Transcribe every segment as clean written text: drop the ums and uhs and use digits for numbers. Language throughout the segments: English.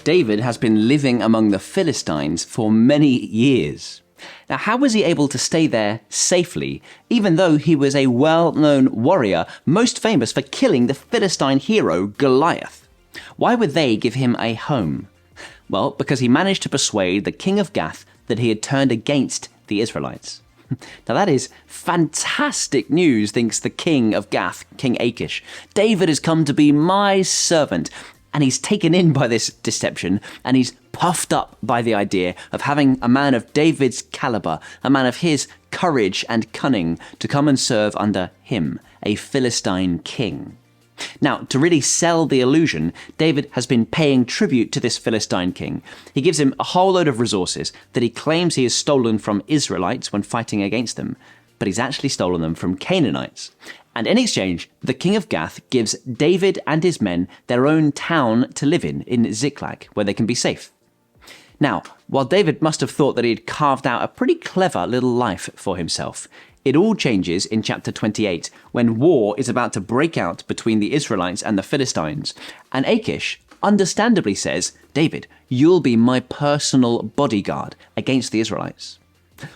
David has been living among the Philistines for many years. Now, how was he able to stay there safely, even though he was a well-known warrior, most famous for killing the Philistine hero Goliath? Why would they give him a home? Well, because he managed to persuade the king of Gath that he had turned against the Israelites. Now that is fantastic news, thinks the king of Gath, King Achish. David has come to be my servant. And he's taken in by this deception, and he's puffed up by the idea of having a man of David's caliber, a man of his courage and cunning, to come and serve under him, a Philistine king. Now, to really sell the illusion, David has been paying tribute to this Philistine king. He gives him a whole load of resources that he claims he has stolen from Israelites when fighting against them, but he's actually stolen them from Canaanites. And in exchange, the king of Gath gives David and his men their own town to live in Ziklag, where they can be safe. Now, while David must have thought that he had carved out a pretty clever little life for himself, it all changes in chapter 28, when war is about to break out between the Israelites and the Philistines. And Achish understandably says, "David, you'll be my personal bodyguard against the Israelites."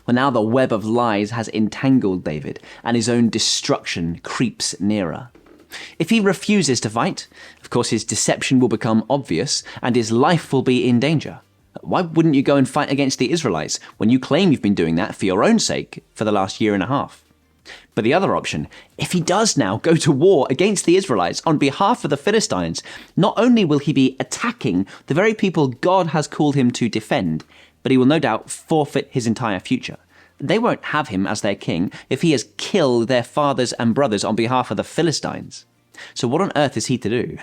Well, now the web of lies has entangled David, and his own destruction creeps nearer. If he refuses to fight, of course his deception will become obvious, and his life will be in danger. Why wouldn't you go and fight against the Israelites when you claim you've been doing that for your own sake for the last year and a half? But the other option, if he does now go to war against the Israelites on behalf of the Philistines, not only will he be attacking the very people God has called him to defend, but he will no doubt forfeit his entire future. They won't have him as their king if he has killed their fathers and brothers on behalf of the Philistines. So what on earth is he to do?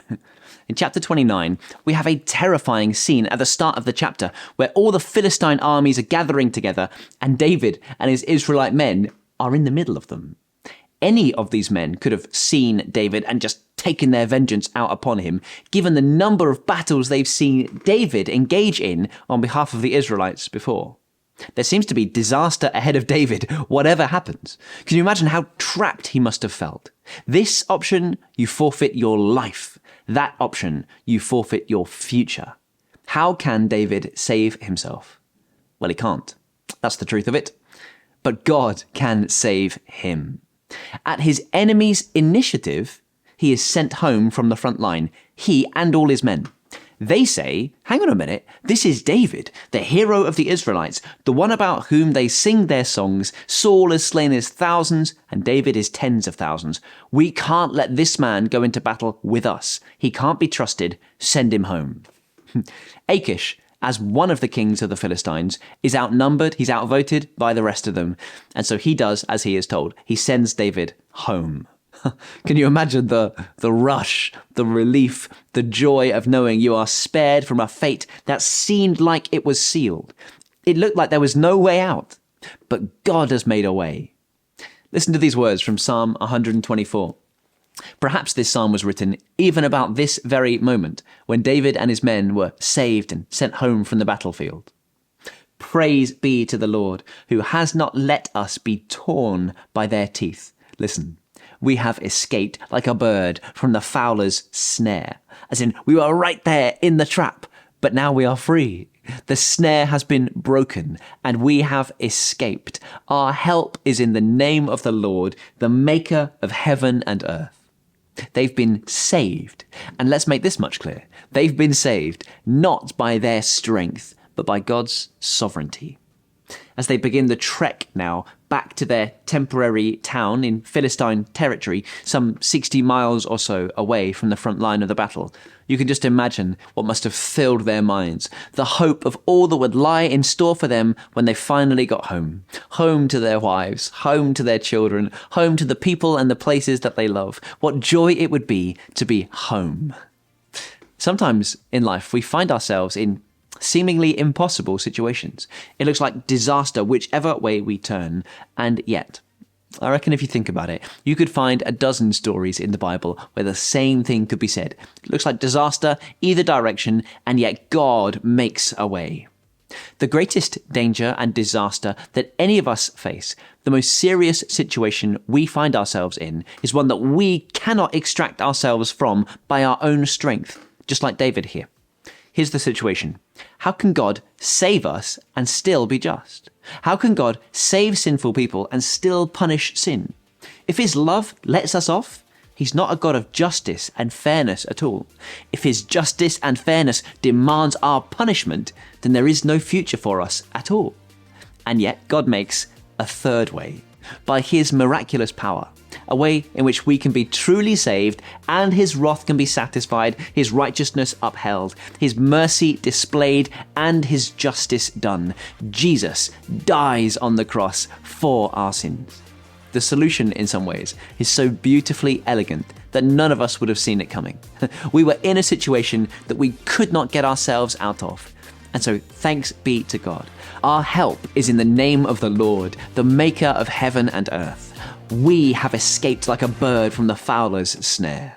In chapter 29, we have a terrifying scene at the start of the chapter where all the Philistine armies are gathering together and David and his Israelite men are in the middle of them. Any of these men could have seen David and just taken their vengeance out upon him, given the number of battles they've seen David engage in on behalf of the Israelites before. There seems to be disaster ahead of David, whatever happens. Can you imagine how trapped he must have felt? This option, you forfeit your life. That option, you forfeit your future. How can David save himself? Well, he can't. That's the truth of it. But God can save him. At his enemy's initiative, he is sent home from the front line, he and all his men. They say, hang on a minute, this is David, the hero of the Israelites, the one about whom they sing their songs. Saul has slain his thousands, and David his tens of thousands. We can't let this man go into battle with us. He can't be trusted. Send him home. Achish, as one of the kings of the Philistines, is outnumbered, he's outvoted by the rest of them. And so he does as he is told. He sends David home. Can you imagine the rush, the relief, the joy of knowing you are spared from a fate that seemed like it was sealed? It looked like there was no way out, but God has made a way. Listen to these words from Psalm 124. Perhaps this psalm was written even about this very moment when David and his men were saved and sent home from the battlefield. Praise be to the Lord, who has not let us be torn by their teeth. Listen. We have escaped like a bird from the fowler's snare. As in, we were right there in the trap, but now we are free. The snare has been broken, and we have escaped. Our help is in the name of the Lord, the maker of heaven and earth. They've been saved. And let's make this much clear. They've been saved not by their strength, but by God's sovereignty. As they begin the trek now back to their temporary town in Philistine territory, some 60 miles or so away from the front line of the battle, you can just imagine what must have filled their minds, the hope of all that would lie in store for them when they finally got home. Home to their wives, home to their children, home to the people and the places that they love. What joy it would be to be home. Sometimes in life we find ourselves in seemingly impossible situations. It looks like disaster whichever way we turn. And yet, I reckon if you think about it, you could find a dozen stories in the Bible where the same thing could be said. It looks like disaster either direction, and yet God makes a way. The greatest danger and disaster that any of us face, the most serious situation we find ourselves in, is one that we cannot extract ourselves from by our own strength, just like David here. Here's the situation. How can God save us and still be just? How can God save sinful people and still punish sin? If his love lets us off, he's not a God of justice and fairness at all. If his justice and fairness demands our punishment, then there is no future for us at all. And yet God makes a third way, by his miraculous power, a way in which we can be truly saved and his wrath can be satisfied, his righteousness upheld, his mercy displayed, and his justice done. Jesus dies on the cross for our sins. The solution, in some ways, is so beautifully elegant that none of us would have seen it coming. We were in a situation that we could not get ourselves out of. And so thanks be to God. Our help is in the name of the Lord, the maker of heaven and earth. We have escaped like a bird from the fowler's snare.